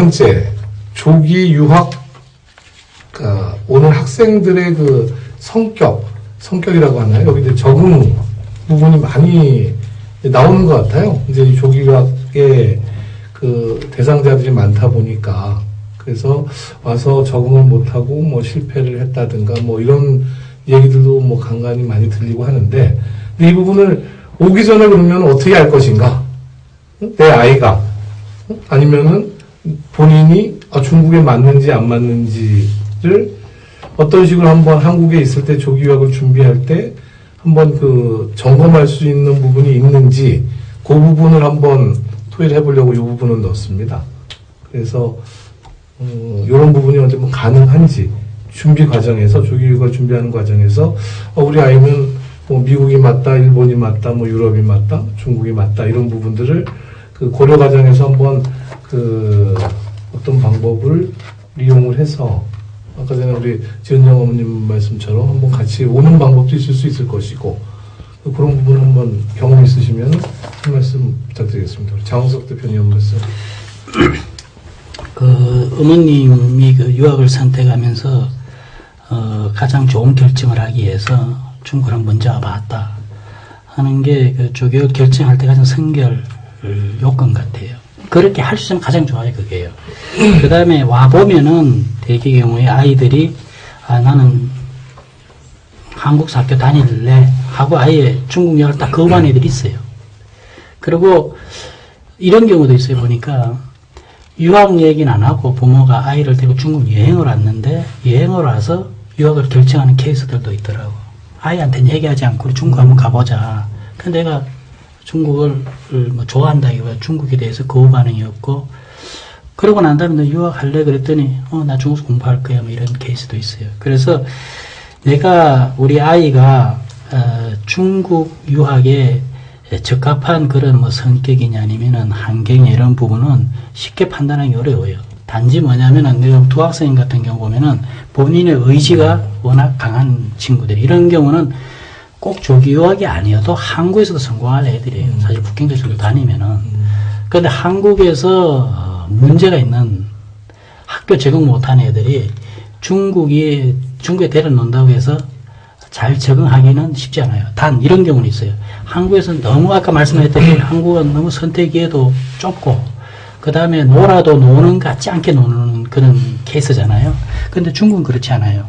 번째, 조기 유학, 오는 학생들의 그 성격이라고 하나요? 여기 이제 적응 부분이 많이 나오는 것 같아요. 이제 이 조기 유학의 그 대상자들이 많다 보니까. 그래서 와서 적응을 못하고 뭐 실패를 했다든가 뭐 이런 얘기들도 뭐 간간히 많이 들리고 하는데, 근데 이 부분을 오기 전에 그러면 어떻게 할 것인가? 내 아이가. 아니면은 본인이 중국에 맞는지 안 맞는지를 어떤 식으로 한번 한국에 있을 때 조기 유학을 준비할 때 한번 그 점검할 수 있는 부분이 있는지 그 부분을 한번 토의를 해보려고 이 부분을 넣었습니다. 그래서 이런 부분이 언제 뭐 가능한지 준비 과정에서 조기 유학을 준비하는 과정에서 우리 아이는 뭐 미국이 맞다, 일본이 맞다, 뭐 유럽이 맞다, 중국이 맞다 이런 부분들을 그 고려 과정에서 한번 그 어떤 방법을 이용을 해서 아까 전에 우리 지은정 어머님 말씀처럼 한번 같이 오는 방법도 있을 수 있을 것이고 그런 부분 한번 경험 있으시면 한 말씀 부탁드리겠습니다. 우리 장홍석 대표님 한 말씀. 그 어머님이 그 유학을 선택하면서 가장 좋은 결정을 하기 위해서 중국을 먼저 와봤다 하는 게 그 조교육 결정할 때 가장 선결 요건 같아요. 그렇게 할 수 있으면 가장 좋아요, 그게요. 그 다음에 와보면은 대개 경우에 아이들이 나는 한국사 학교 다닐래 하고 아예 중국 유학을 딱 거부한 애들이 있어요. 그리고 이런 경우도 있어요. 보니까 유학 얘기는 안 하고 부모가 아이를 데리고 중국 여행을 왔는데 여행을 와서 유학을 결정하는 케이스들도 있더라고. 아이한테는 얘기하지 않고 우리 중국 한번 가보자. 근데 내가 중국을 뭐 좋아한다기보다 중국에 대해서 거부 반응이 없고 그러고 난 다음에 너 유학할래? 그랬더니 나 중국에서 공부할 거야 뭐 이런 케이스도 있어요. 그래서 내가 우리 아이가 중국 유학에 적합한 그런 뭐 성격이냐 아니면은 환경이냐 이런 부분은 쉽게 판단하기 어려워요. 단지 뭐냐면은 내가 두 학생 같은 경우 보면은 본인의 의지가 워낙 강한 친구들이 이런 경우는 꼭 조기 유학이 아니어도 한국에서도 성공할 애들이에요. 사실 북경대학교 다니면은. 그런데 한국에서 문제가 있는 학교 적응 못한 애들이 중국에 데려놓는다고 해서 잘 적응하기는 쉽지 않아요. 단 이런 경우는 있어요. 한국에서는 너무 아까 말씀하셨듯이 한국은 너무 선택기에도 좁고 그 다음에 놀아도 노는 것 같지 않게 노는 그런 케이스잖아요. 그런데 중국은 그렇지 않아요.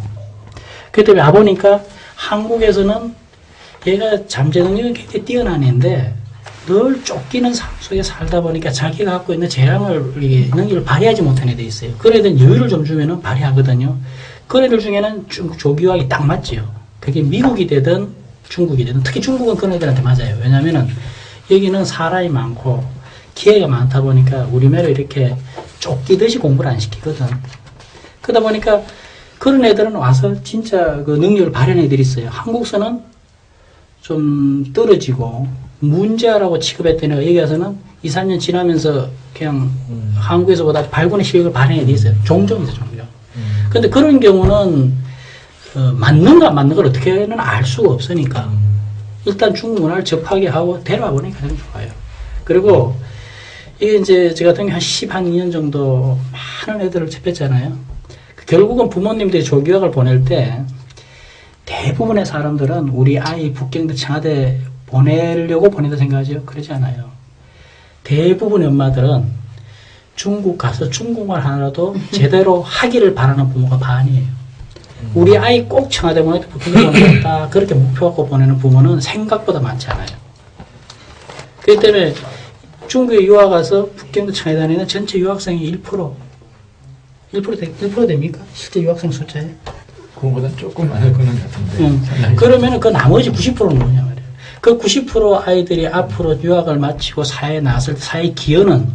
그렇기 때문에 와보니까 한국에서는 얘가 잠재 능력이 굉장히 뛰어난 애인데 늘 쫓기는 삶 속에 살다 보니까 자기가 갖고 있는 능력을 발휘하지 못한 애들이 있어요. 그런 애들은 여유를 좀 주면은 발휘하거든요. 그런 애들 중에는 조기유학이 딱 맞지요. 그게 미국이 되든 중국이 되든 특히 중국은 그런 애들한테 맞아요. 왜냐면은 여기는 사람이 많고 기회가 많다 보니까 우리말로 이렇게 쫓기듯이 공부를 안 시키거든. 그러다 보니까 그런 애들은 와서 진짜 그 능력을 발휘하는 애들이 있어요. 한국서는 좀 떨어지고 문제라고 취급했던 애가 여기 와서는 2, 3년 지나면서 그냥 한국에서보다 발군의 실력을 발휘하는 애들이 있어요. 종종 있어요, 종종. 근데 그런 경우는 맞는가 안 맞는 걸 어떻게는 알 수가 없으니까 일단 중국 문화를 접하게 하고 데려와 보니까 가장 좋아요. 그리고 이게 이제 제가 같은 경우 한 12년 정도 많은 애들을 접했잖아요. 결국은 부모님들이 조기유학을 보낼 때 대부분의 사람들은 우리 아이 북경대 청와대 보내려고 보낸다 생각하죠. 그러지 않아요. 대부분의 엄마들은 중국 가서 중국말 하나라도 제대로 하기를 바라는 부모가 반이에요. 우리 아이 꼭 청와대 보내도 북경대 보내겠다 그렇게 목표 갖고 보내는 부모는 생각보다 많지 않아요. 그렇기 때문에 중국에 유학 가서 북경대 청와대 다니는 전체 유학생이 1% 됩니까? 실제 유학생 숫자에? 그거보다 조금 많을 거는 같은데. 그러면은 그 나머지 90%는 뭐냐 말이에요. 그 90% 아이들이 앞으로 유학을 마치고 사회에 나왔을 때 사회 기여는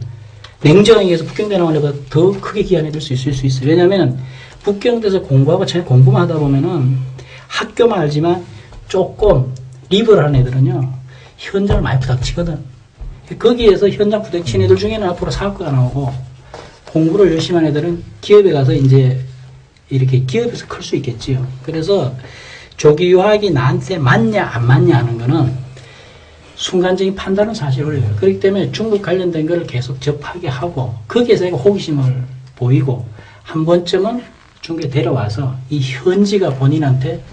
냉정하게 얘기해서 북경대 나온 애보다 더 크게 기여해 줄 수 있을 수 있어요. 왜냐면은 북경대에서 공부하고 전혀 공부만 하다 보면은 학교만 알지만 조금 리버럴한 애들은요 현장을 많이 부닥치거든. 거기에서 현장 부닥치는 애들 중에는 앞으로 사업가가 나오고 공부를 열심히 한 애들은 기업에 가서 이제 이렇게 기업에서 클 수 있겠지요. 그래서 조기 유학이 나한테 맞냐 안 맞냐 하는 거는 순간적인 판단은 사실 어려워요. 그렇기 때문에 중국 관련된 걸 계속 접하게 하고 거기에서 내가 호기심을 보이고 한 번쯤은 중국에 데려와서 이 현지가 본인한테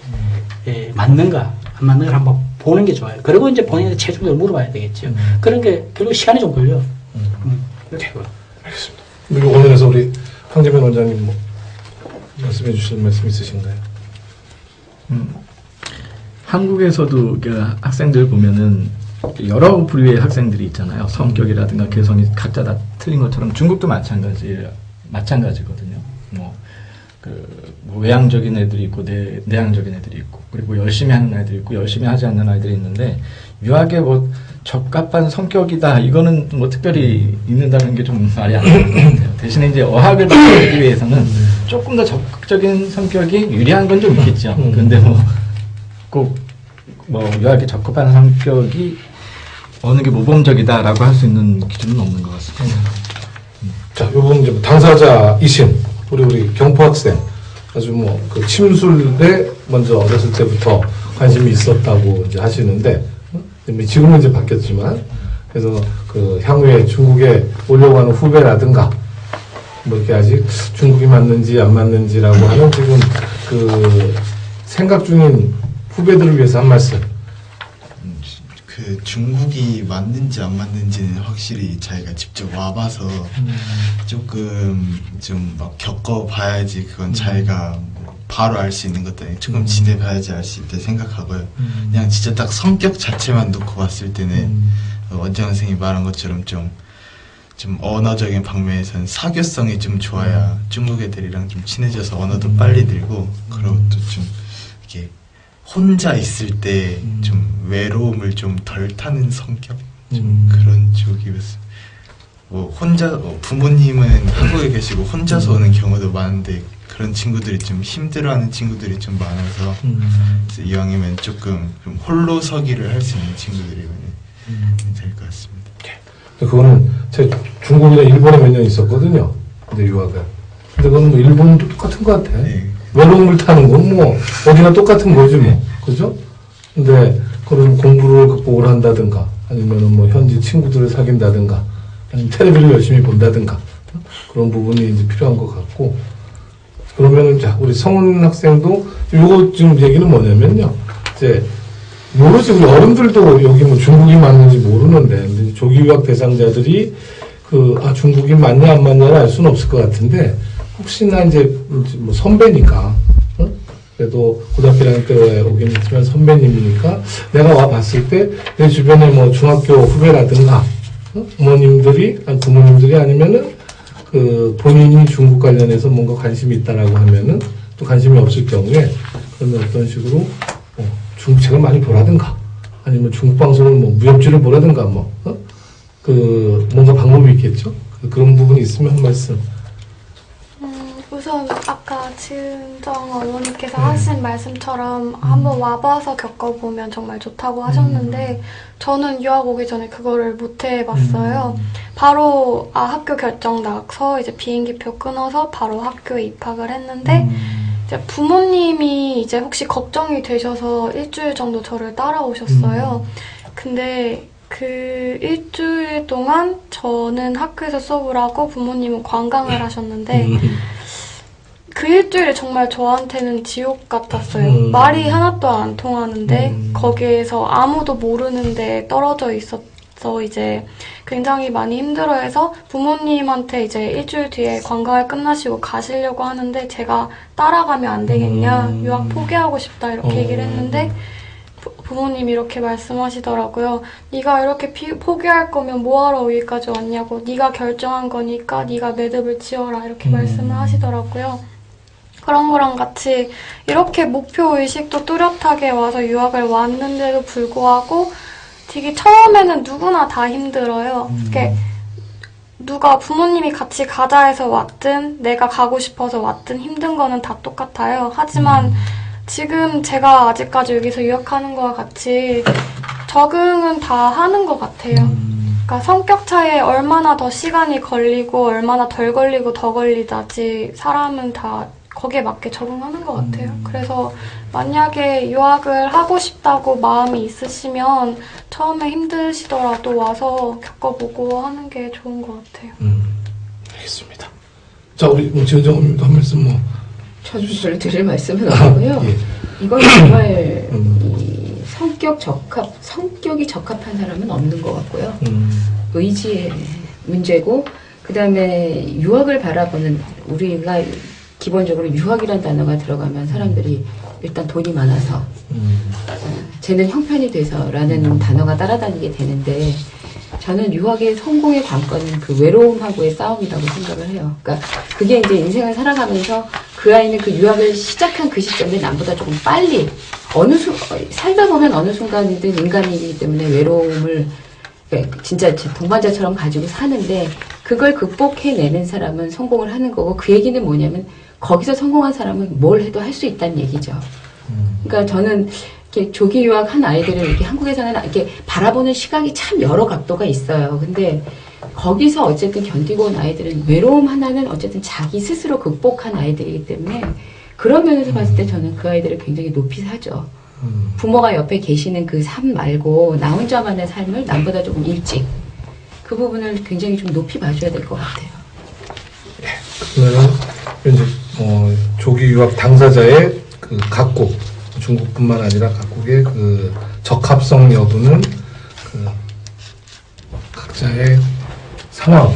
맞는가 안 맞는가 한번 보는 게 좋아요. 그리고 이제 본인한테 최종적으로 물어봐야 되겠죠. 그런 게 결국 시간이 좀 걸려. 이렇게 해요. 알겠습니다. 그리고 관련해서 우리 황재면 원장님 뭐 말씀해 주실 말씀 있으신가요? 한국에서도 그 학생들 보면은 여러 부류의 학생들이 있잖아요. 성격이라든가 개성이 각자 다 틀린 것처럼 중국도 마찬가지거든요. 뭐 외향적인 애들이 있고 내향적인 애들이 있고 그리고 열심히 하는 아이들이 있고 열심히 하지 않는 아이들이 있는데 유학에 뭐 적합한 성격이다 이거는 뭐 특별히 있는다는 게 좀 말이 안 되는 것 같아요. 대신에 이제 어학을 받기 위해서는 조금 더 적극적인 성격이 유리한 건 좀 있겠죠. 근데 꼭 유학에 적합한 성격이 어느 게 모범적이다라고 할 수 있는 기준은 없는 것 같습니다. 자, 요번 이제 당사자이신 우리 경포 학생 아주 그 침술에 먼저 어렸을 때부터 관심이 있었다고 이제 하시는데 지금은 이제 바뀌었지만 그래서 그 향후에 중국에 오려고 하는 후배라든가 뭐 이렇게 아직 중국이 맞는지 안 맞는지라고 하는 지금 그 생각 중인 후배들을 위해서 한 말씀. 그 중국이 맞는지 안 맞는지는 확실히 자기가 직접 와봐서 조금 좀 막 겪어봐야지 그건 자기가 뭐 바로 알 수 있는 것도 아니고 조금 지내봐야지 알 수 있다 생각하고요. 그냥 진짜 딱 성격 자체만 놓고 봤을 때는 원장 선생님이 말한 것처럼 좀 언어적인 방면에서는 사교성이 좀 좋아야 중국 애들이랑 좀 친해져서 언어도 빨리 늘고 그리고 또 좀 이렇게 혼자 있을 때 좀 외로움을 좀 덜 타는 성격? 좀 그런 쪽이었어요. 뭐 혼자 부모님은 한국에 계시고 혼자서 오는 경우도 많은데 그런 친구들이 좀 힘들어하는 친구들이 좀 많아서 그래서 이왕이면 조금 좀 홀로 서기를 할 수 있는 친구들이면 될 것 같습니다. 그거는 제가 중국이나 일본에 몇 년 있었거든요. 근데 유학을. 근데 그건 뭐 일본도 똑같은 것 같아. 네. 외로움을 타는 건 뭐 어디나 똑같은 거지 뭐. 그죠? 근데 그런 공부를 극복을 한다든가 아니면은 뭐 현지 친구들을 사귄다든가 아니면 텔레비를 열심히 본다든가 그런 부분이 이제 필요한 것 같고 그러면은 자 우리 성훈 학생도 요거 지금 얘기는 뭐냐면요. 이제 모르지 우리 어른들도 여기 뭐 중국이 맞는지 모르는데 근데 조기 유학 대상자들이 중국이 맞냐 안 맞냐를 알 수는 없을 것 같은데 혹시나 이제 뭐 선배니까 그래도 고등학교 1학년 때 오긴 했지만 선배님이니까 내가 와 봤을 때 내 주변에 뭐 중학교 후배라든가 어머님들이 아니 부모님들이 아니면은 본인이 중국 관련해서 뭔가 관심이 있다라고 하면은 또 관심이 없을 경우에 그러면 어떤 식으로 중국책을 많이 보라든가 아니면 중국 방송을 뭐 무협지를 보라든가 뭔가 방법이 있겠죠. 그런 부분이 있으면 한 말씀. 우선 아까 지은정 어머니께서 하신 말씀처럼 한번 와봐서 겪어보면 정말 좋다고 하셨는데 저는 유학 오기 전에 그거를 못 해봤어요. 바로 학교 결정 나서 이제 비행기표 끊어서 바로 학교에 입학을 했는데 이제 부모님이 이제 혹시 걱정이 되셔서 일주일 정도 저를 따라오셨어요. 근데 그 일주일 동안 저는 학교에서 수업을 하고 부모님은 관광을 하셨는데 그 일주일이 정말 저한테는 지옥 같았어요. 말이 하나도 안 통하는데 거기에서 아무도 모르는데 떨어져 있어서 이제 굉장히 많이 힘들어해서 부모님한테 이제 일주일 뒤에 관광을 끝나시고 가시려고 하는데 제가 따라가면 안 되겠냐, 유학 포기하고 싶다 이렇게 얘기를 했는데 부모님이 이렇게 말씀하시더라고요. 네가 이렇게 포기할 거면 뭐하러 여기까지 왔냐고, 네가 결정한 거니까 네가 매듭을 지어라 이렇게 말씀을 하시더라고요. 그런 거랑 같이 이렇게 목표의식도 뚜렷하게 와서 유학을 왔는데도 불구하고 되게 처음에는 누구나 다 힘들어요. 이렇게 누가 부모님이 같이 가자 해서 왔든 내가 가고 싶어서 왔든 힘든 거는 다 똑같아요. 하지만 지금 제가 아직까지 여기서 유학하는 거와 같이 적응은 다 하는 것 같아요. 그러니까 성격 차이에 얼마나 더 시간이 걸리고 얼마나 덜 걸리고 더 걸리다지 사람은 다 거기에 맞게 적응하는 것 같아요. 그래서 만약에 유학을 하고 싶다고 마음이 있으시면 처음에 힘드시더라도 와서 겪어보고 하는 게 좋은 것 같아요. 알겠습니다. 자, 우리 지원정님도 한 말씀 뭐. 저도 별로 드릴 말씀은 없고요. 예. 이건 정말 이 성격이 적합한 사람은 없는 것 같고요. 의지의 문제고, 그 다음에 유학을 바라보는, 우리가 기본적으로 유학이라는 단어가 들어가면 사람들이 일단 돈이 많아서 쟤는 형편이 돼서라는 단어가 따라다니게 되는데, 저는 유학의 성공의 관건은 그 외로움하고의 싸움이라고 생각을 해요. 그러니까 그게 이제 인생을 살아가면서 그 아이는 그 유학을 시작한 그 시점에 남보다 조금 빨리 살다 보면 어느 순간이든 인간이기 때문에 외로움을 진짜 동반자처럼 가지고 사는데, 그걸 극복해내는 사람은 성공을 하는 거고, 그 얘기는 뭐냐면 거기서 성공한 사람은 뭘 해도 할 수 있다는 얘기죠. 그러니까 저는 이렇게 조기 유학한 아이들을 이렇게 한국에서는 이렇게 바라보는 시각이 참 여러 각도가 있어요. 근데 거기서 어쨌든 견디고 온 아이들은 외로움 하나는 어쨌든 자기 스스로 극복한 아이들이기 때문에, 그런 면에서 봤을 때 저는 그 아이들을 굉장히 높이 사죠. 부모가 옆에 계시는 그 삶 말고 나 혼자만의 삶을 남보다 조금 일찍, 그 부분을 굉장히 좀 높이 봐줘야 될 것 같아요. 그러면 이제 조기 유학 당사자의 그 각국, 중국뿐만 아니라 각국의 그 적합성 여부는 그 각자의 상황,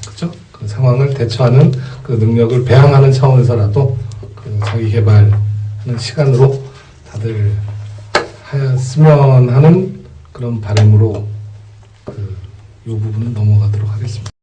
그죠? 그 상황을 대처하는 그 능력을 배양하는 차원에서라도 그 자기 개발하는 시간으로 다들 하였으면 하는 그런 바람으로 그 이 부분은 넘어가도록 하겠습니다.